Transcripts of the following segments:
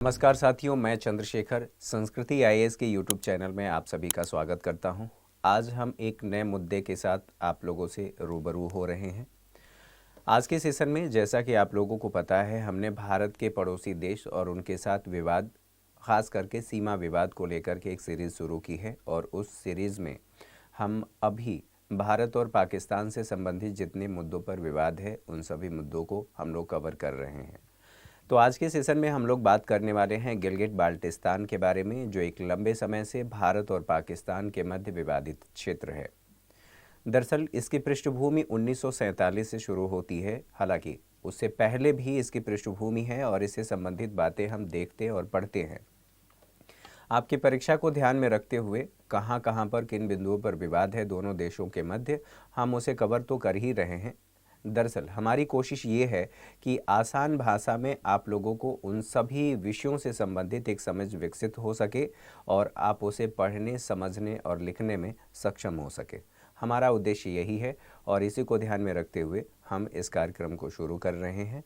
नमस्कार साथियों, मैं चंद्रशेखर संस्कृति आईएएस के यूट्यूब चैनल में आप सभी का स्वागत करता हूं। आज हम एक नए मुद्दे के साथ आप लोगों से रूबरू हो रहे हैं। आज के सेशन में जैसा कि आप लोगों को पता है, हमने भारत के पड़ोसी देश और उनके साथ विवाद, खास करके सीमा विवाद को लेकर के एक सीरीज़ शुरू की है और उस सीरीज़ में हम अभी भारत और पाकिस्तान से संबंधित जितने मुद्दों पर विवाद है उन सभी मुद्दों को हम लोग कवर कर रहे हैं। तो आज के सेशन में हम लोग बात करने वाले हैं गिलगिट बाल्टिस्तान के बारे में, जो एक लंबे समय से भारत और पाकिस्तान के मध्य विवादित क्षेत्र है। दरअसल इसकी पृष्ठभूमि 1947 से शुरू होती है, हालांकि उससे पहले भी इसकी पृष्ठभूमि है और इससे संबंधित बातें हम देखते और पढ़ते हैं। आपकी परीक्षा को ध्यान में रखते हुए कहाँ कहाँ पर किन बिंदुओं पर विवाद है दोनों देशों के मध्य, हम उसे कवर तो कर ही रहे हैं। दरअसल हमारी कोशिश ये है कि आसान भाषा में आप लोगों को उन सभी विषयों से संबंधित एक समझ विकसित हो सके और आप उसे पढ़ने, समझने और लिखने में सक्षम हो सके। हमारा उद्देश्य यही है और इसी को ध्यान में रखते हुए हम इस कार्यक्रम को शुरू कर रहे हैं।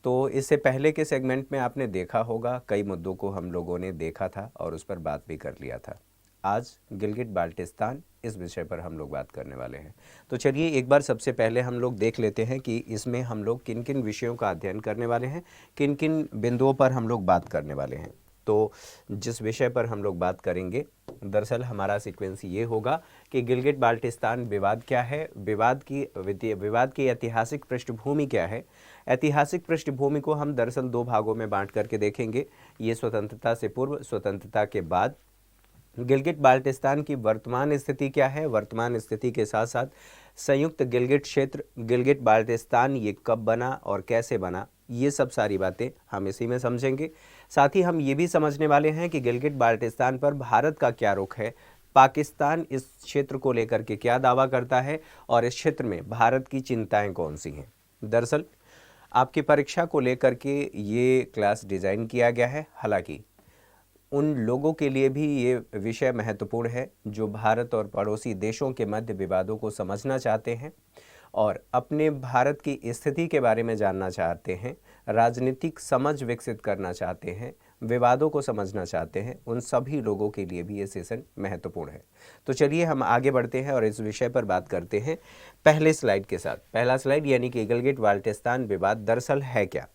तो इससे पहले के सेगमेंट में आपने देखा होगा, कई मुद्दों को हम लोगों ने देखा था और उस पर बात भी कर लिया था। आज गिलगिट बाल्टिस्तान इस विषय पर हम लोग बात करने वाले हैं। तो चलिए एक बार सबसे पहले हम लोग देख लेते हैं कि इसमें हम लोग किन किन विषयों का अध्ययन करने वाले हैं, किन किन बिंदुओं पर हम लोग बात करने वाले हैं। तो जिस विषय पर हम लोग बात करेंगे, दरअसल हमारा सीक्वेंस ये होगा कि गिलगिट बाल्टिस्तान विवाद क्या है, विवाद की ऐतिहासिक पृष्ठभूमि क्या है। ऐतिहासिक पृष्ठभूमि को हम दरअसल दो भागों में बांट करके देखेंगे। ये स्वतंत्रता से पूर्व, स्वतंत्रता के बाद। गिलगिट बाल्टिस्तान की वर्तमान स्थिति क्या है, वर्तमान स्थिति के साथ साथ संयुक्त गिलगिट क्षेत्र गिलगिट बाल्टिस्तान ये कब बना और कैसे बना, ये सब सारी बातें हम इसी में समझेंगे। साथ ही हम ये भी समझने वाले हैं कि गिलगिट बाल्टिस्तान पर भारत का क्या रुख है, पाकिस्तान इस क्षेत्र को लेकर के क्या दावा करता है और इस क्षेत्र में भारत की चिंताएं कौन सी हैं। दरअसल आपकी परीक्षा को लेकर के ये क्लास डिज़ाइन किया गया है, हालांकि उन लोगों के लिए भी ये विषय महत्वपूर्ण है जो भारत और पड़ोसी देशों के मध्य विवादों को समझना चाहते हैं और अपने भारत की स्थिति के बारे में जानना चाहते हैं, राजनीतिक समझ विकसित करना चाहते हैं, विवादों को समझना चाहते हैं। उन सभी लोगों के लिए भी ये सेशन महत्वपूर्ण है। तो चलिए हम आगे बढ़ते हैं और इस विषय पर बात करते हैं पहले स्लाइड के साथ। पहला स्लाइड यानी कि गिलगिट बाल्टिस्तान विवाद दरअसल है क्या।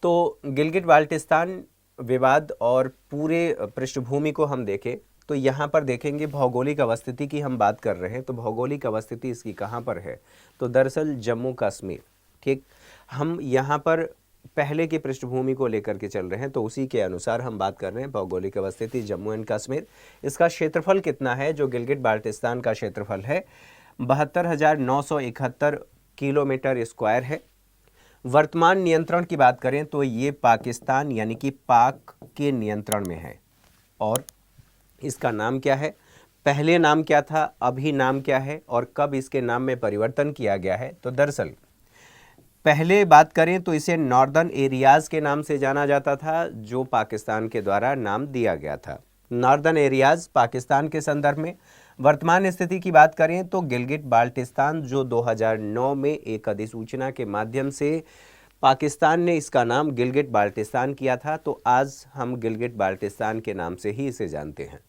तो गिलगिट बाल्टिस्तान विवाद और पूरे पृष्ठभूमि को हम देखें तो यहाँ पर देखेंगे भौगोलिक अवस्थिति की हम बात कर रहे हैं। तो भौगोलिक अवस्थिति इसकी कहाँ पर है, तो दरअसल जम्मू कश्मीर। ठीक, हम यहाँ पर पहले की पृष्ठभूमि को लेकर के चल रहे हैं तो उसी के अनुसार हम बात कर रहे हैं। भौगोलिक अवस्थिति जम्मू एंड कश्मीर, इसका क्षेत्रफल कितना है, जो गिलगिट बाल्टिस्तान का क्षेत्रफल है 72,971 किलोमीटर स्क्वायर है। वर्तमान नियंत्रण की बात करें तो ये पाकिस्तान यानी कि पाक के नियंत्रण में है। और इसका नाम क्या है, पहले नाम क्या था, अभी नाम क्या है और कब इसके नाम में परिवर्तन किया गया है। तो दरअसल पहले बात करें तो इसे नॉर्दर्न एरियाज़ के नाम से जाना जाता था, जो पाकिस्तान के द्वारा नाम दिया गया था। नॉर्दर्न एरियाज़ पाकिस्तान के संदर्भ में। वर्तमान स्थिति की बात करें तो गिलगिट बाल्टिस्तान, जो 2009 में एक अधिसूचना के माध्यम से पाकिस्तान ने इसका नाम गिलगिट बाल्टिस्तान किया था, तो आज हम गिलगिट बाल्टिस्तान के नाम से ही इसे जानते हैं।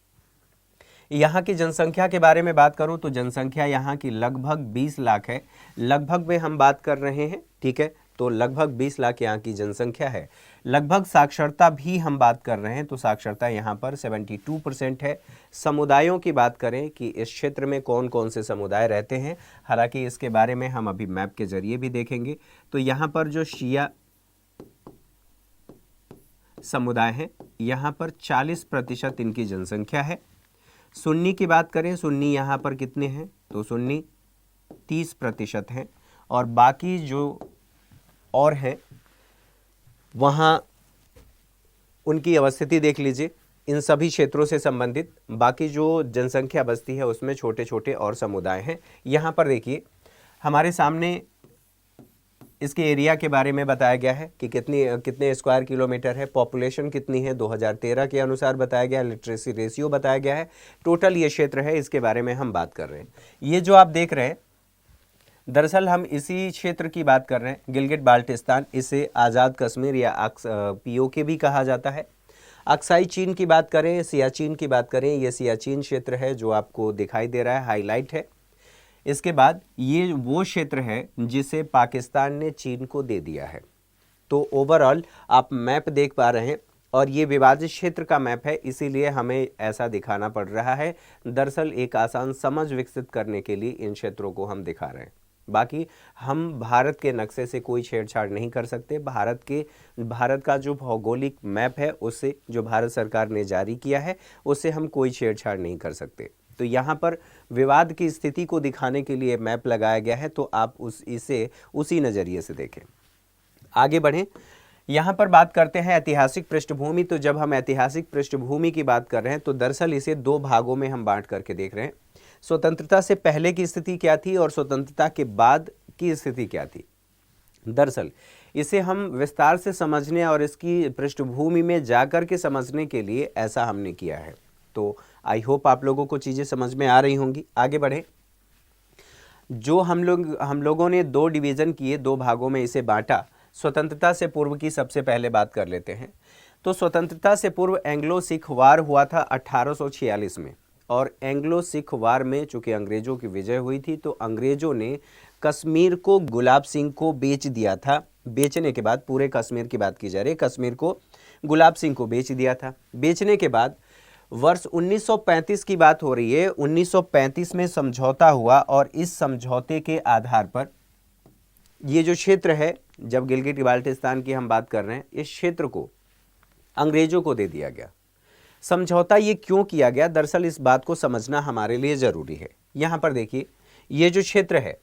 यहाँ की जनसंख्या के बारे में बात करूँ तो जनसंख्या यहाँ की लगभग 20 लाख है। लगभग में हम बात कर रहे हैं, ठीक है, तो लगभग 20 लाख यहाँ की जनसंख्या है। लगभग साक्षरता भी हम बात कर रहे हैं तो साक्षरता यहाँ पर 72% है। समुदायों की बात करें कि इस क्षेत्र में कौन कौन से समुदाय रहते हैं, हालांकि इसके बारे में हम अभी मैप के जरिए भी देखेंगे। तो यहाँ पर जो शिया समुदाय हैं, यहाँ पर 40% इनकी जनसंख्या है। सुन्नी की बात करें, सुन्नी यहाँ पर कितने हैं, तो सुन्नी 30% हैं। और बाकी जो और हैं वहाँ उनकी अवस्थिति देख लीजिए। इन सभी क्षेत्रों से संबंधित बाकी जो जनसंख्या बस्ती है उसमें छोटे छोटे और समुदाय हैं। यहाँ पर देखिए हमारे सामने इसके एरिया के बारे में बताया गया है कि कितने स्क्वायर किलोमीटर है, पॉपुलेशन कितनी है 2013 के अनुसार बताया गया है, लिटरेसी रेशियो बताया गया है, टोटल ये क्षेत्र है, इसके बारे में हम बात कर रहे हैं। ये जो आप देख रहे हैं दरअसल हम इसी क्षेत्र की बात कर रहे हैं, गिलगिट बाल्टिस्तान। इसे आज़ाद कश्मीर या पीओके भी कहा जाता है। अक्साई चीन की बात करें, सियाचिन की बात करें, ये सियाचिन क्षेत्र है जो आपको दिखाई दे रहा है, हाईलाइट है। इसके बाद ये वो क्षेत्र है जिसे पाकिस्तान ने चीन को दे दिया है। तो ओवरऑल आप मैप देख पा रहे हैं और ये विभाजित क्षेत्र का मैप है, इसीलिए हमें ऐसा दिखाना पड़ रहा है। दरअसल एक आसान समझ विकसित करने के लिए इन क्षेत्रों को हम दिखा रहे हैं। बाकी हम भारत के नक्शे से कोई छेड़छाड़ नहीं कर सकते। भारत का जो भौगोलिक मैप है उससे, जो भारत सरकार ने जारी किया है, उससे हम कोई छेड़छाड़ नहीं कर सकते। तो यहाँ पर विवाद की स्थिति को दिखाने के लिए मैप लगाया गया है, तो आप इसे उसी नज़रिए से देखें। आगे बढ़ें, यहाँ पर बात करते हैं ऐतिहासिक पृष्ठभूमि। तो जब हम ऐतिहासिक पृष्ठभूमि की बात कर रहे हैं तो दरअसल इसे दो भागों में हम बांट करके देख रहे हैं। स्वतंत्रता से पहले की स्थिति क्या थी और स्वतंत्रता के बाद की स्थिति क्या थी। दरअसल इसे हम विस्तार से समझने और इसकी पृष्ठभूमि में जाकर के समझने के लिए ऐसा हमने किया है। तो आई होप आप लोगों को चीज़ें समझ में आ रही होंगी। आगे बढ़ें, जो हम लोगों ने दो डिवीज़न किए, दो भागों में इसे बांटा। स्वतंत्रता से पूर्व की सबसे पहले बात कर लेते हैं। तो स्वतंत्रता से पूर्व एंग्लो सिख वार हुआ था 1846 में, और एंग्लो सिख वार में चूंकि अंग्रेज़ों की विजय हुई थी तो अंग्रेज़ों ने कश्मीर को गुलाब सिंह को बेच दिया था। बेचने के बाद, पूरे कश्मीर की बात की जा रही है, कश्मीर को गुलाब सिंह को बेच दिया था। बेचने के बाद वर्ष 1935 की बात हो रही है, 1935 में समझौता हुआ और इस समझौते के आधार पर ये जो क्षेत्र है, जब गिलगिट बाल्टिस्तान की हम बात कर रहे हैं, इस क्षेत्र को अंग्रेजों को दे दिया गया। समझौता ये क्यों किया गया, दरअसल इस बात को समझना हमारे लिए ज़रूरी है। यहाँ पर देखिए, ये जो क्षेत्र है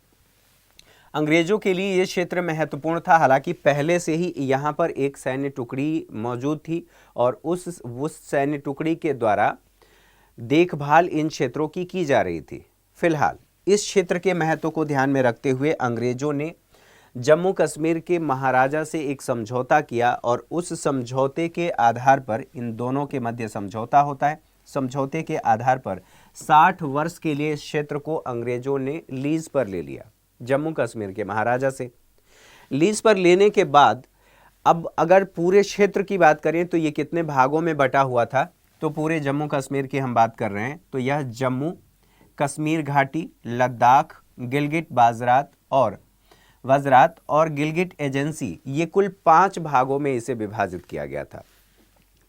अंग्रेजों के लिए ये क्षेत्र महत्वपूर्ण था। हालांकि पहले से ही यहाँ पर एक सैन्य टुकड़ी मौजूद थी और उस सैन्य टुकड़ी के द्वारा देखभाल इन क्षेत्रों की जा रही थी। फिलहाल इस क्षेत्र के महत्व को ध्यान में रखते हुए अंग्रेजों ने जम्मू कश्मीर के महाराजा से एक समझौता किया और उस समझौते के आधार पर, इन दोनों के मध्य समझौता होता है, समझौते के आधार पर 60 वर्ष के लिए इस क्षेत्र को अंग्रेजों ने लीज पर ले लिया जम्मू कश्मीर के महाराजा से। लीज पर लेने के बाद अब अगर पूरे क्षेत्र की बात करें तो ये कितने भागों में बटा हुआ था, तो पूरे जम्मू कश्मीर की हम बात कर रहे हैं तो यह जम्मू, कश्मीर घाटी, लद्दाख, गिलगिट वज़रात और गिलगिट एजेंसी, ये कुल 5 भागों में इसे विभाजित किया गया था।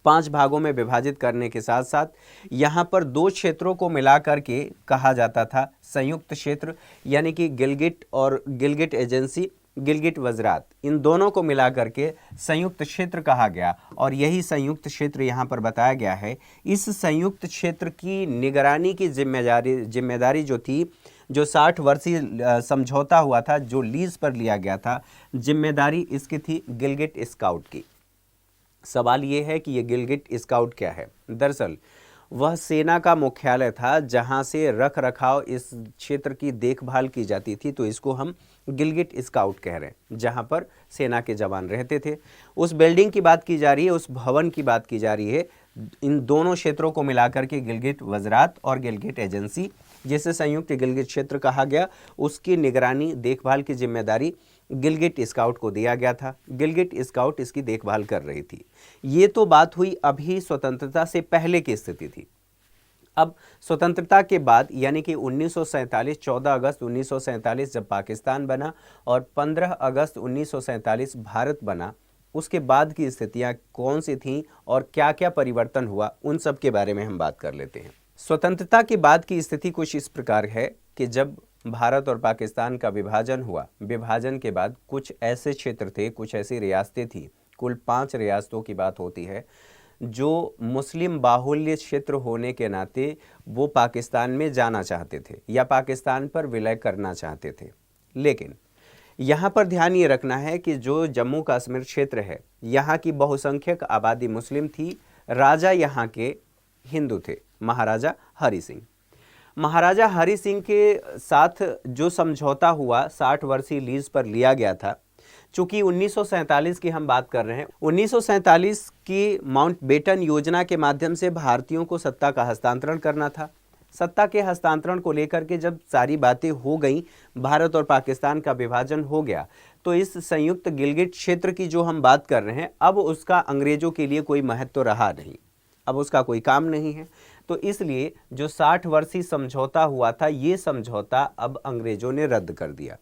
5 भागों में विभाजित करने के साथ साथ यहाँ पर 2 क्षेत्रों को मिला करके कहा जाता था संयुक्त क्षेत्र, यानी कि गिलगिट और गिलगिट एजेंसी, गिलगिट वज़रात, इन दोनों को मिला करके संयुक्त क्षेत्र कहा गया। और यही संयुक्त क्षेत्र यहाँ पर बताया गया है। इस संयुक्त क्षेत्र की निगरानी की जिम्मेदारी जो थी, जो 60 वर्षीय समझौता हुआ था, जो लीज पर लिया गया था, जिम्मेदारी इसकी थी गिलगिट स्काउट की। सवाल ये है कि ये गिलगिट स्काउट क्या है। दरअसल वह सेना का मुख्यालय था जहां से रख रखाव इस क्षेत्र की देखभाल की जाती थी, तो इसको हम गिलगिट स्काउट कह रहे हैं, जहां पर सेना के जवान रहते थे। उस बिल्डिंग की बात की जा रही है, उस भवन की बात की जा रही है। इन दोनों क्षेत्रों को मिलाकर के गिलगिट वज़रात और गिलगिट एजेंसी, जिसे संयुक्त गिलगिट क्षेत्र कहा गया, उसकी निगरानी, देखभाल की जिम्मेदारी गिलगिट स्काउट को दिया गया था। गिलगिट स्काउट इसकी देखभाल कर रही थी। ये तो बात हुई अभी स्वतंत्रता से पहले की स्थिति थी। अब स्वतंत्रता के बाद, यानी कि 1947, 14 अगस्त 1947 जब पाकिस्तान बना और 15 अगस्त 1947 भारत बना, उसके बाद की स्थितियां कौन सी थीं और क्या क्या परिवर्तन हुआ, उन सब के बारे में हम बात कर लेते हैं। स्वतंत्रता के बाद की स्थिति कुछ इस प्रकार है कि जब भारत और पाकिस्तान का विभाजन हुआ, विभाजन के बाद कुछ ऐसे क्षेत्र थे, कुछ ऐसी रियासतें थी, कुल 5 रियासतों की बात होती है, जो मुस्लिम बाहुल्य क्षेत्र होने के नाते वो पाकिस्तान में जाना चाहते थे या पाकिस्तान पर विलय करना चाहते थे। लेकिन यहाँ पर ध्यान ये रखना है कि जो जम्मू कश्मीर क्षेत्र है, यहाँ की बहुसंख्यक आबादी मुस्लिम थी। राजा यहाँ के हिंदू थे, महाराजा हरि सिंह। महाराजा हरि सिंह के साथ जो समझौता हुआ 60 वर्षीय लीज पर लिया गया था, चूंकि 1947 की हम बात कर रहे हैं, 1947 की माउंटबेटन योजना के माध्यम से भारतीयों को सत्ता का हस्तांतरण करना था। सत्ता के हस्तांतरण को लेकर के जब सारी बातें हो गई, भारत और पाकिस्तान का विभाजन हो गया, तो इस संयुक्त गिलगिट क्षेत्र की जो हम बात कर रहे हैं, अब उसका अंग्रेजों के लिए कोई महत्व रहा नहीं, अब उसका कोई काम नहीं है। तो इसलिए जो 60 वर्षीय समझौता हुआ था, ये समझौता अब अंग्रेजों ने रद्द कर दिया।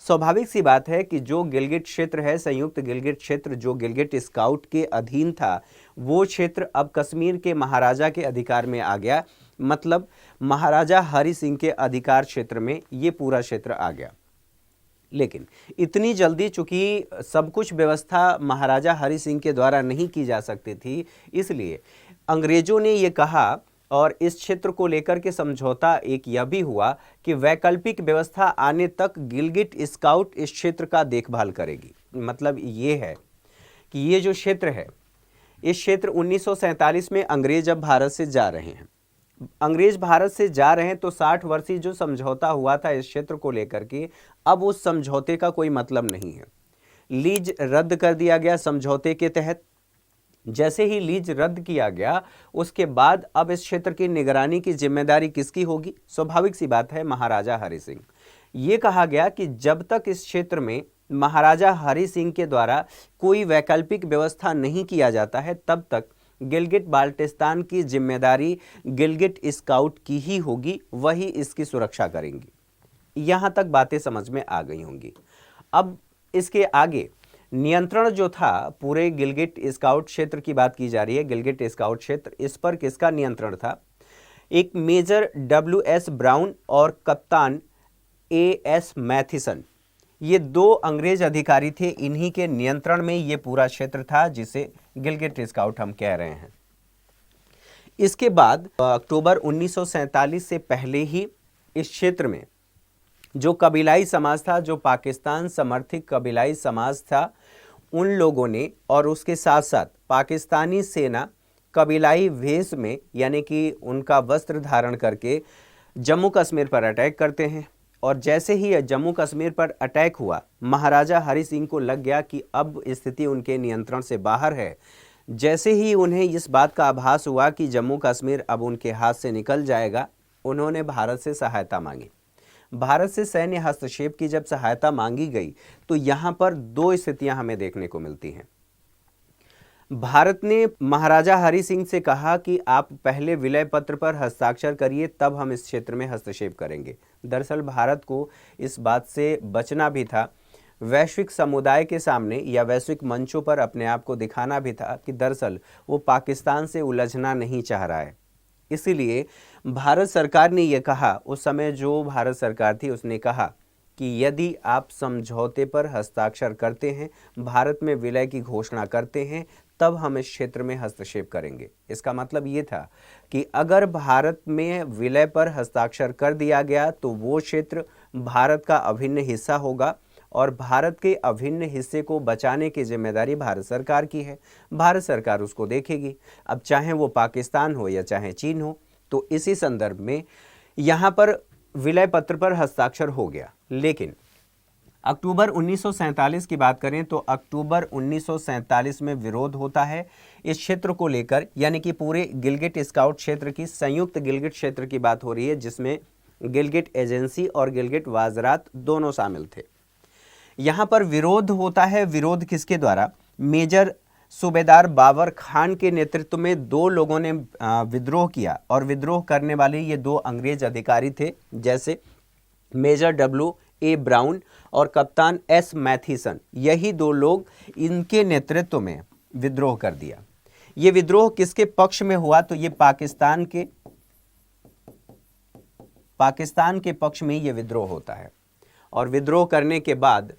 स्वाभाविक सी बात है कि जो गिलगिट क्षेत्र है, संयुक्त गिलगिट क्षेत्र, जो गिलगिट स्काउट के अधीन था, वो क्षेत्र अब कश्मीर के महाराजा के अधिकार में आ गया। मतलब महाराजा हरि सिंह के अधिकार क्षेत्र में ये पूरा क्षेत्र आ गया। लेकिन इतनी जल्दी चूंकि सब कुछ व्यवस्था महाराजा हरि सिंह के द्वारा नहीं की जा सकती थी, इसलिए अंग्रेजों ने ये कहा, और इस क्षेत्र को लेकर के समझौता एक यह भी हुआ कि वैकल्पिक व्यवस्था आने तक गिलगिट स्काउट इस क्षेत्र का देखभाल करेगी। मतलब ये है कि ये जो क्षेत्र है, इस क्षेत्र 1947 में अंग्रेज अब भारत से जा रहे हैं। अंग्रेज भारत से जा रहे हैं तो 60 वर्षीय जो समझौता हुआ था इस क्षेत्र को लेकर के, अब उस समझौते का कोई मतलब नहीं है। लीज रद्द कर दिया गया समझौते के तहत। जैसे ही लीज रद्द किया गया, उसके बाद अब इस क्षेत्र की निगरानी की जिम्मेदारी किसकी होगी? स्वाभाविक सी बात है, महाराजा हरि सिंह। ये कहा गया कि जब तक इस क्षेत्र में महाराजा हरि सिंह के द्वारा कोई वैकल्पिक व्यवस्था नहीं किया जाता है, तब तक गिलगिट बाल्टिस्तान की जिम्मेदारी गिलगिट स्काउट की ही होगी, वही इसकी सुरक्षा करेंगी। यहां तक बातें समझ में आ गई होंगी। अब इसके आगे नियंत्रण जो था पूरे गिलगिट स्काउट क्षेत्र की बात की जा रही है, गिलगिट स्काउट क्षेत्र, इस पर किसका नियंत्रण था? एक मेजर WS ब्राउन और कप्तान AS मैथिसन, ये 2 अंग्रेज अधिकारी थे। इन्हीं के नियंत्रण में ये पूरा क्षेत्र था जिसे गिलगिट स्काउट हम कह रहे हैं। इसके बाद अक्टूबर 1947 से पहले ही इस क्षेत्र में जो कबीलाई समाज था, जो पाकिस्तान समर्थित कबीलाई समाज था, उन लोगों ने, और उसके साथ साथ पाकिस्तानी सेना कबीलाई वेश में, यानी कि उनका वस्त्र धारण करके जम्मू कश्मीर पर अटैक करते हैं। और जैसे ही जम्मू कश्मीर पर अटैक हुआ, महाराजा हरि सिंह को लग गया कि अब स्थिति उनके नियंत्रण से बाहर है। जैसे ही उन्हें इस बात का आभास हुआ कि जम्मू कश्मीर अब उनके हाथ से निकल जाएगा, उन्होंने भारत से सहायता मांगी। भारत से सैन्य हस्तक्षेप की जब सहायता मांगी गई, तो यहाँ पर 2 स्थितियां हमें देखने को मिलती हैं। भारत ने महाराजा हरि सिंह से कहा कि आप पहले विलय पत्र पर हस्ताक्षर करिए, तब हम इस क्षेत्र में हस्तक्षेप करेंगे। दरअसल भारत को इस बात से बचना भी था, वैश्विक समुदाय के सामने या वैश्विक मंचों पर अपने आप को दिखाना भी था कि दरअसल वो पाकिस्तान से उलझना नहीं चाह रहा है। इसीलिए भारत सरकार ने यह कहा, उस समय जो भारत सरकार थी उसने कहा कि यदि आप समझौते पर हस्ताक्षर करते हैं, भारत में विलय की घोषणा करते हैं, तब हम इस क्षेत्र में हस्तक्षेप करेंगे। इसका मतलब ये था कि अगर भारत में विलय पर हस्ताक्षर कर दिया गया तो वो क्षेत्र भारत का अभिन्न हिस्सा होगा, और भारत के अभिन्न हिस्से को बचाने की जिम्मेदारी भारत सरकार की है। भारत सरकार उसको देखेगी, अब चाहे वो पाकिस्तान हो या चाहे चीन हो। तो इसी संदर्भ में यहाँ पर विलय पत्र पर हस्ताक्षर हो गया। लेकिन अक्टूबर 1947 की बात करें तो अक्टूबर 1947 में विरोध होता है इस क्षेत्र को लेकर, यानी कि पूरे गिलगिट स्काउट क्षेत्र की, संयुक्त गिलगिट क्षेत्र की बात हो रही है, जिसमें गिलगिट एजेंसी और गिलगिट वाजरात दोनों शामिल थे। यहाँ पर विरोध होता है। विरोध किसके द्वारा? मेजर सूबेदार बाबर खान के नेतृत्व में 2 लोगों ने विद्रोह किया, और विद्रोह करने वाले ये 2 अंग्रेज अधिकारी थे, जैसे मेजर WA ब्राउन और कप्तान S मैथिसन। यही 2 लोग, इनके नेतृत्व में विद्रोह कर दिया। ये विद्रोह किसके पक्ष में हुआ? तो ये पाकिस्तान के पक्ष में ये विद्रोह होता है। और विद्रोह करने के बाद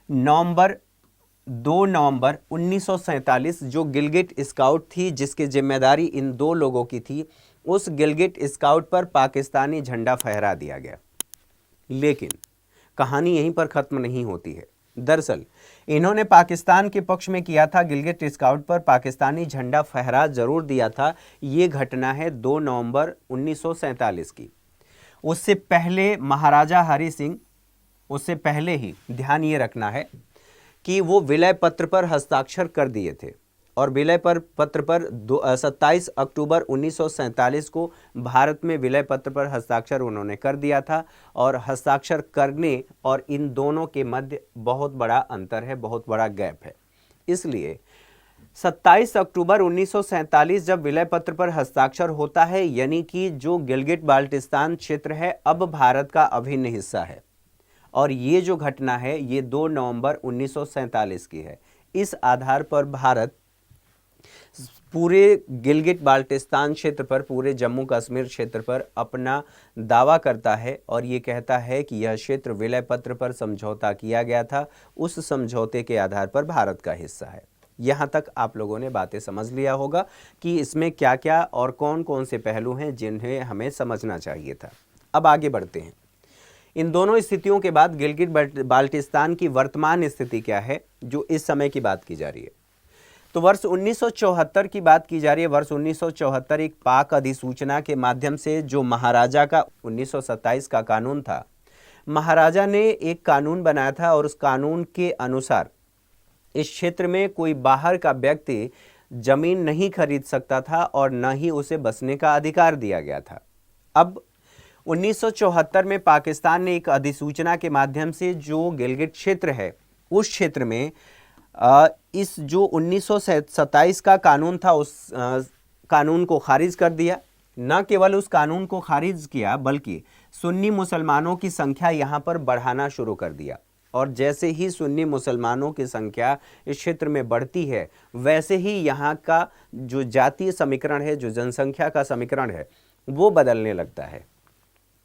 2 नवंबर 1947 जो गिलगिट स्काउट थी, जिसकी जिम्मेदारी इन 2 लोगों की थी, उस गिलगिट स्काउट पर पाकिस्तानी झंडा फहरा दिया गया। लेकिन कहानी यहीं पर खत्म नहीं होती है। दरअसल इन्होंने पाकिस्तान के पक्ष में किया था, गिलगिट स्काउट पर पाकिस्तानी झंडा फहरा जरूर दिया था। ये घटना है 2 नवंबर 1947 की। उससे पहले महाराजा हरि सिंह, उससे पहले ही ध्यान ये रखना है कि वो विलय पत्र पर हस्ताक्षर कर दिए थे, और विलय पत्र पर 27 अक्टूबर 1947 को भारत में विलय पत्र पर हस्ताक्षर उन्होंने कर दिया था। और हस्ताक्षर करने और इन दोनों के मध्य बहुत बड़ा अंतर है, बहुत बड़ा गैप है। इसलिए 27 अक्टूबर 1947 जब विलय पत्र पर हस्ताक्षर होता है, यानी कि जो गिलगिट बाल्टिस्तान क्षेत्र है अब भारत का अभिन्न हिस्सा है। और ये जो घटना है ये 2 नवंबर 1947 की है। इस आधार पर भारत पूरे गिलगिट बाल्टिस्तान क्षेत्र पर, पूरे जम्मू कश्मीर क्षेत्र पर अपना दावा करता है और ये कहता है कि यह क्षेत्र विलय पत्र पर समझौता किया गया था, उस समझौते के आधार पर भारत का हिस्सा है। यहाँ तक आप लोगों ने बातें समझ लिया होगा कि इसमें क्या क्या और कौन कौन से पहलू हैं जिन्हें हमें समझना चाहिए था। अब आगे बढ़ते हैं। इन दोनों स्थितियों के बाद गिलगिट बाल्टिस्तान की वर्तमान स्थिति क्या है, जो इस समय की बात की जा रही है। तो वर्ष 1974 की बात की जा रही है। वर्ष 1974 एक पाक अधिसूचना के माध्यम से जो महाराजा का 1927 का कानून था, महाराजा ने एक कानून बनाया था और उस कानून के अनुसार इस क्षेत्र में कोई बाहर का व्यक्ति जमीन नहीं खरीद सकता था और न ही उसे बसने का अधिकार दिया गया था। अब 1974 में पाकिस्तान ने एक अधिसूचना के माध्यम से जो गिलगिट क्षेत्र है उस क्षेत्र में इस जो 1927 का कानून था उस कानून को खारिज कर दिया। न केवल उस कानून को खारिज किया बल्कि सुन्नी मुसलमानों की संख्या यहाँ पर बढ़ाना शुरू कर दिया। और जैसे ही सुन्नी मुसलमानों की संख्या इस क्षेत्र में बढ़ती है वैसे ही यहाँ का जो जातीय समीकरण है, जो जनसंख्या का समीकरण है, वो बदलने लगता है।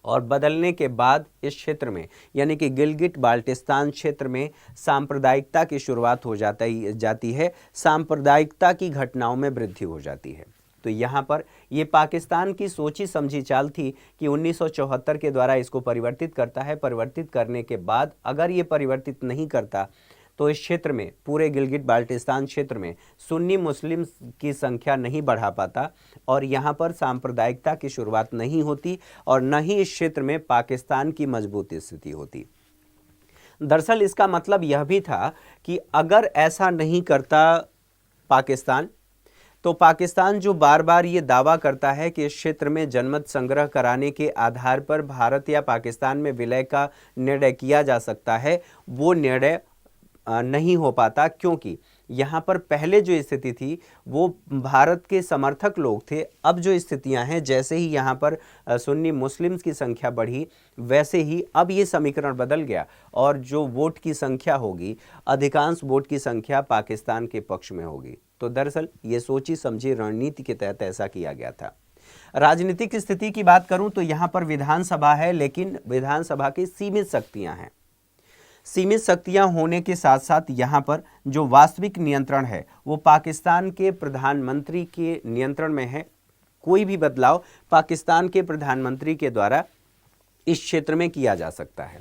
और बदलने के बाद इस क्षेत्र में यानी कि गिलगिट बाल्टिस्तान क्षेत्र में सांप्रदायिकता की शुरुआत हो जाती है, सांप्रदायिकता की घटनाओं में वृद्धि हो जाती है। तो यहाँ पर ये पाकिस्तान की सोची समझी चाल थी कि 1974 के द्वारा इसको परिवर्तित करता है। परिवर्तित करने के बाद अगर ये परिवर्तित नहीं करता तो इस क्षेत्र में, पूरे गिलगिट बाल्टिस्तान क्षेत्र में सुन्नी मुस्लिम की संख्या नहीं बढ़ा पाता और यहाँ पर सांप्रदायिकता की शुरुआत नहीं होती और न ही इस क्षेत्र में पाकिस्तान की मजबूत स्थिति होती। दरअसल इसका मतलब यह भी था कि अगर ऐसा नहीं करता पाकिस्तान, तो पाकिस्तान जो बार बार ये दावा करता है कि इस क्षेत्र में जनमत संग्रह कराने के आधार पर भारत या पाकिस्तान में विलय का निर्णय किया जा सकता है, वो निर्णय नहीं हो पाता, क्योंकि यहाँ पर पहले जो स्थिति थी वो भारत के समर्थक लोग थे। अब जो स्थितियाँ हैं, जैसे ही यहाँ पर सुन्नी मुस्लिम्स की संख्या बढ़ी वैसे ही अब ये समीकरण बदल गया और जो वोट की संख्या होगी, अधिकांश वोट की संख्या पाकिस्तान के पक्ष में होगी। तो दरअसल ये सोची समझी रणनीति के तहत ऐसा किया गया था। राजनीतिक स्थिति की बात करूं तो यहाँ पर विधानसभा है, लेकिन विधानसभा की सीमित शक्तियाँ हैं। सीमित शक्तियां होने के साथ साथ यहाँ पर जो वास्तविक नियंत्रण है वो पाकिस्तान के प्रधानमंत्री के नियंत्रण में है। कोई भी बदलाव पाकिस्तान के प्रधानमंत्री के द्वारा इस क्षेत्र में किया जा सकता है।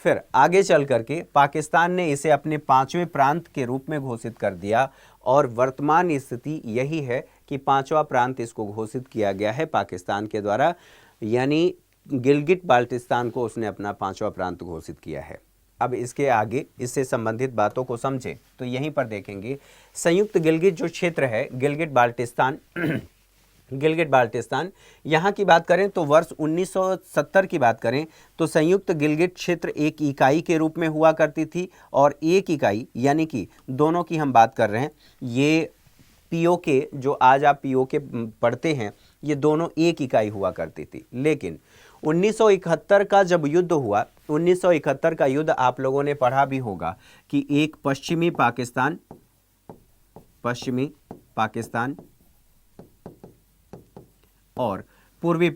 फिर आगे चल करके पाकिस्तान ने इसे अपने 5वें प्रांत के रूप में घोषित कर दिया और वर्तमान स्थिति यही है कि 5वां प्रांत इसको घोषित किया गया है पाकिस्तान के द्वारा, यानी गिलगिट बाल्टिस्तान को उसने अपना 5वां प्रांत घोषित किया है। अब इसके आगे इससे संबंधित बातों को समझें तो यहीं पर देखेंगे संयुक्त गिलगिट जो क्षेत्र है, गिलगिट बाल्टिस्तान यहाँ की बात करें तो वर्ष 1970 की बात करें तो संयुक्त गिलगिट क्षेत्र एक इकाई के रूप में हुआ करती थी और एक इकाई यानी कि दोनों की हम बात कर रहे हैं, ये पीओके जो आज आप पीओके पढ़ते हैं, ये दोनों एक इकाई हुआ करती थी। लेकिन 1971 का जब युद्ध हुआ, 1971 का युद्ध आप लोगों ने पढ़ा भी होगा कि एक पश्चिमी पाकिस्तान और पूर्वी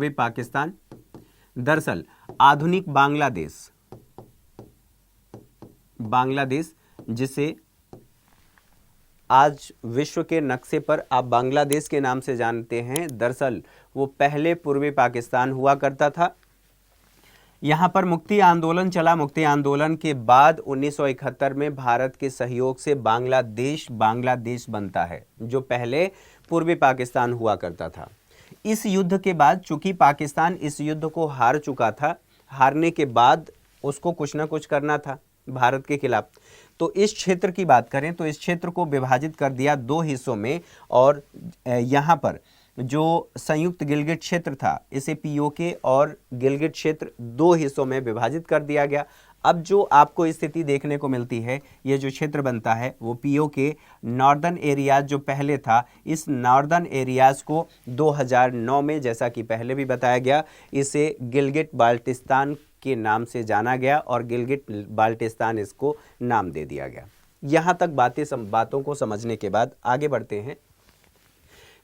पाकिस्तान, दरअसल आधुनिक बांग्लादेश जिसे आज विश्व के नक्शे पर आप बांग्लादेश के नाम से जानते हैं, दरअसल वो पहले पूर्वी पाकिस्तान हुआ करता था। यहाँ पर मुक्ति आंदोलन चला। मुक्ति आंदोलन के बाद 1971 में भारत के सहयोग से बांग्लादेश बनता है, जो पहले पूर्वी पाकिस्तान हुआ करता था। इस युद्ध के बाद चूंकि पाकिस्तान इस युद्ध को हार चुका था, हारने के बाद उसको कुछ ना कुछ करना था, भारत के खिलाफ। तो इस क्षेत्र की बात करें तो इस क्षेत्र को विभाजित कर दिया दो हिस्सों में, और यहाँ पर जो संयुक्त गिलगित क्षेत्र था इसे पीओके और गिलगित क्षेत्र दो हिस्सों में विभाजित कर दिया गया। अब जो आपको स्थिति देखने को मिलती है, ये जो क्षेत्र बनता है वो पीओके नॉर्दर्न एरियाज जो पहले था, इस नॉर्दर्न एरियाज को 2009 में, जैसा कि पहले भी बताया गया, इसे गिलगित बाल्टिस्तान के नाम से जाना गया और गिलगित बाल्टिस्तान इसको नाम दे दिया गया। यहाँ तक बातों को समझने के बाद आगे बढ़ते हैं।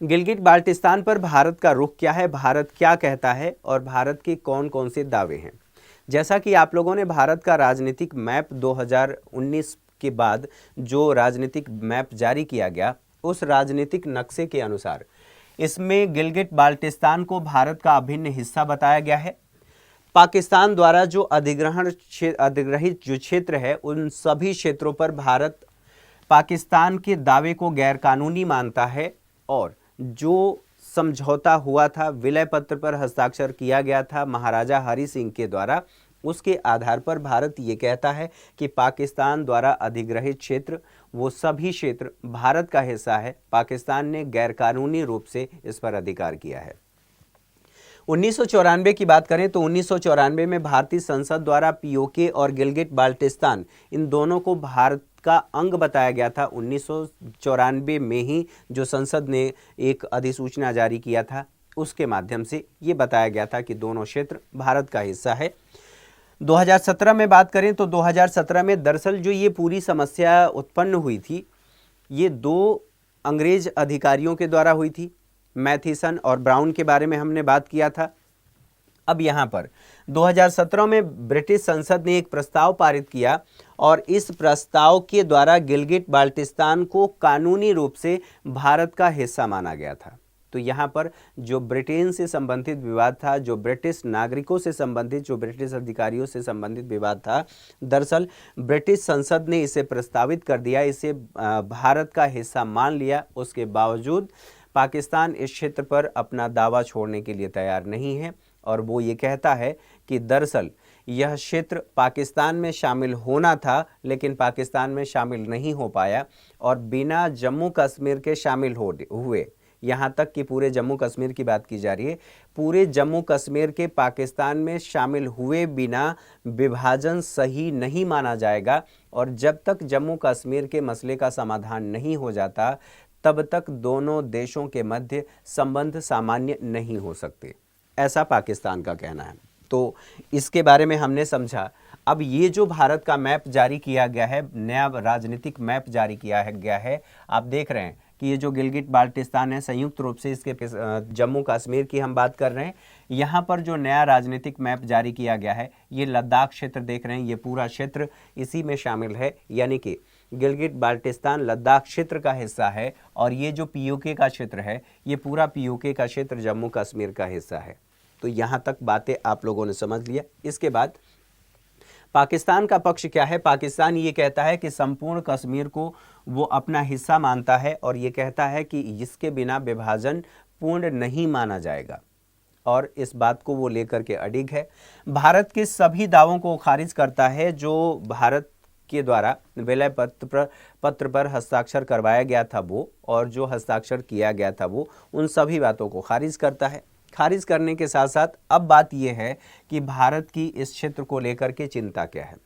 गिलगित बाल्टिस्तान पर भारत का रुख क्या है, भारत क्या कहता है और भारत के कौन कौन से दावे हैं। जैसा कि आप लोगों ने भारत का राजनीतिक मैप 2019 के बाद जो राजनीतिक मैप जारी किया गया, उस राजनीतिक नक्शे के अनुसार इसमें गिलगित बाल्टिस्तान को भारत का अभिन्न हिस्सा बताया गया है। पाकिस्तान द्वारा जो अधिग्रहित जो क्षेत्र है, उन सभी क्षेत्रों पर भारत पाकिस्तान के दावे को गैरकानूनी मानता है, और जो समझौता हुआ था, विलय पत्र पर हस्ताक्षर किया गया था महाराजा हरि सिंह के द्वारा, उसके आधार पर भारत ये कहता है कि पाकिस्तान द्वारा अधिग्रहित क्षेत्र वो सभी क्षेत्र भारत का हिस्सा है। पाकिस्तान ने गैरकानूनी रूप से इस पर अधिकार किया है। 1994 की बात करें तो 1994 में भारतीय संसद द्वारा पीओके और गिलगित बाल्टिस्तान इन दोनों को भारत का अंग बताया गया था। 1994 में ही जो संसद ने एक अधिसूचना जारी किया था, उसके माध्यम से ये बताया गया था कि दोनों क्षेत्र भारत का हिस्सा है। 2017 में बात करें तो 2017 में दरअसल जो ये पूरी समस्या उत्पन्न हुई थी, ये दो अंग्रेज अधिकारियों के द्वारा हुई थी। मैथिसन और ब्राउन के बारे में हमने बात किया था। अब यहाँ पर 2017 में ब्रिटिश संसद ने एक प्रस्ताव पारित किया और इस प्रस्ताव के द्वारा गिलगित बाल्टिस्तान को कानूनी रूप से भारत का हिस्सा माना गया था। तो यहाँ पर जो ब्रिटेन से संबंधित विवाद था, जो ब्रिटिश नागरिकों से संबंधित, जो ब्रिटिश अधिकारियों से संबंधित विवाद था, दरअसल ब्रिटिश संसद ने इसे प्रस्तावित कर दिया, इसे भारत का हिस्सा मान लिया। उसके बावजूद पाकिस्तान इस क्षेत्र पर अपना दावा छोड़ने के लिए तैयार नहीं है, और वो ये कहता है कि दरअसल यह क्षेत्र पाकिस्तान में शामिल होना था, लेकिन पाकिस्तान में शामिल नहीं हो पाया, और बिना जम्मू कश्मीर के शामिल हुए, यहाँ तक कि पूरे जम्मू कश्मीर की बात की जा रही है, पूरे जम्मू कश्मीर के पाकिस्तान में शामिल हुए बिना विभाजन सही नहीं माना जाएगा, और जब तक जम्मू कश्मीर के मसले का समाधान नहीं हो जाता, तब तक दोनों देशों के मध्य संबंध सामान्य नहीं हो सकते, ऐसा पाकिस्तान का कहना है। तो इसके बारे में हमने समझा। अब ये जो भारत का मैप जारी किया गया है, नया राजनीतिक मैप जारी किया गया है, आप देख रहे हैं कि ये जो गिलगित बाल्टिस्तान है, संयुक्त रूप से इसके जम्मू कश्मीर की हम बात कर रहे हैं। यहाँ पर जो नया राजनीतिक मैप जारी किया गया है, ये लद्दाख क्षेत्र देख रहे हैं, ये पूरा क्षेत्र इसी में शामिल है, यानी कि गिलगित बाल्टिस्तान लद्दाख क्षेत्र का हिस्सा है, और ये जो पीओके का क्षेत्र है, ये पूरा पीओके का क्षेत्र जम्मू कश्मीर का हिस्सा है। तो यहाँ तक बातें आप लोगों ने समझ लिया। इसके बाद पाकिस्तान का पक्ष क्या है? पाकिस्तान ये कहता है कि संपूर्ण कश्मीर को वो अपना हिस्सा मानता है, और ये कहता है कि इसके बिना विभाजन पूर्ण नहीं माना जाएगा, और इस बात को वो लेकर के अडिग है। भारत के सभी दावों को खारिज करता है जो भारत के द्वारा विलय पत्र पर हस्ताक्षर करवाया गया था वो, और जो हस्ताक्षर किया गया था वो, उन सभी बातों को खारिज करता है। खारिज करने के साथ साथ अब बात यह है कि भारत की इस क्षेत्र को लेकर के चिंता क्या है।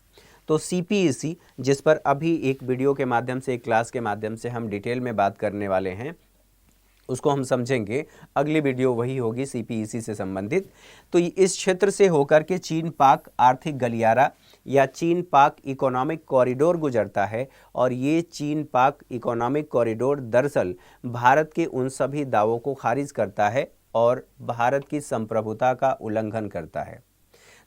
तो सीपीईसी, जिस पर अभी एक वीडियो के माध्यम से, एक क्लास के माध्यम से हम डिटेल में बात करने वाले हैं, उसको हम समझेंगे। अगली वीडियो वही होगी सीपीईसी से संबंधित। तो इस क्षेत्र से होकर के चीन पाक आर्थिक गलियारा या चीन पाक इकोनॉमिक कॉरिडोर गुजरता है, और ये चीन पाक इकोनॉमिक कॉरिडोर दरअसल भारत के उन सभी दावों को खारिज करता है और भारत की संप्रभुता का उल्लंघन करता है।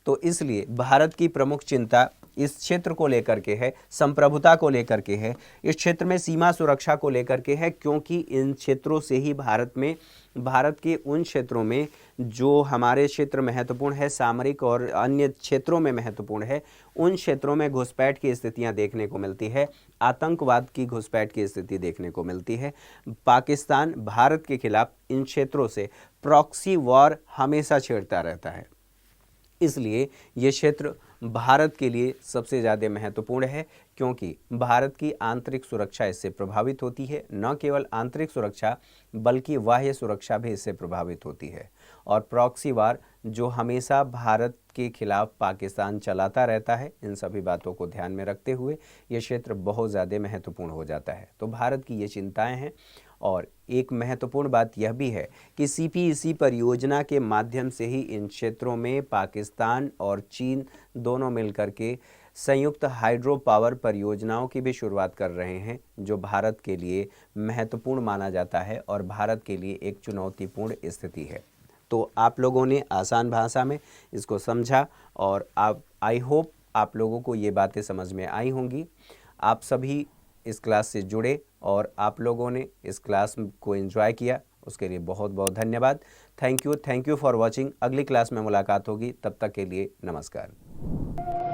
तो इसलिए भारत की प्रमुख चिंता इस क्षेत्र को लेकर के है, संप्रभुता को लेकर के है, इस क्षेत्र में सीमा सुरक्षा को लेकर के है, क्योंकि इन क्षेत्रों से ही भारत के उन क्षेत्रों में जो हमारे क्षेत्र महत्वपूर्ण है, सामरिक और अन्य क्षेत्रों में महत्वपूर्ण है, उन क्षेत्रों में घुसपैठ की स्थितियां देखने को मिलती है, आतंकवाद की घुसपैठ की स्थिति देखने को मिलती है। पाकिस्तान भारत के खिलाफ इन क्षेत्रों से प्रॉक्सी वॉर हमेशा छेड़ता रहता है। इसलिए ये क्षेत्र भारत के लिए सबसे ज़्यादा महत्वपूर्ण है, क्योंकि भारत की आंतरिक सुरक्षा इससे प्रभावित होती है। न केवल आंतरिक सुरक्षा बल्कि बाह्य सुरक्षा भी इससे प्रभावित होती है। और प्रॉक्सी वार जो हमेशा भारत के खिलाफ पाकिस्तान चलाता रहता है, इन सभी बातों को ध्यान में रखते हुए ये क्षेत्र बहुत ज़्यादा महत्वपूर्ण हो जाता है। तो भारत की ये चिंताएं हैं। और एक महत्वपूर्ण बात यह भी है कि CPEC परियोजना के माध्यम से ही इन क्षेत्रों में पाकिस्तान और चीन दोनों मिलकर के संयुक्त हाइड्रो पावर परियोजनाओं की भी शुरुआत कर रहे हैं, जो भारत के लिए महत्वपूर्ण माना जाता है और भारत के लिए एक चुनौतीपूर्ण स्थिति है। तो आप लोगों ने आसान भाषा में इसको समझा और आई होप आप लोगों को ये बातें समझ में आई होंगी। आप सभी इस क्लास से जुड़े और आप लोगों ने इस क्लास को एंजॉय किया, उसके लिए बहुत बहुत धन्यवाद। Thank you for watching. अगली क्लास में मुलाकात होगी, तब तक के लिए नमस्कार।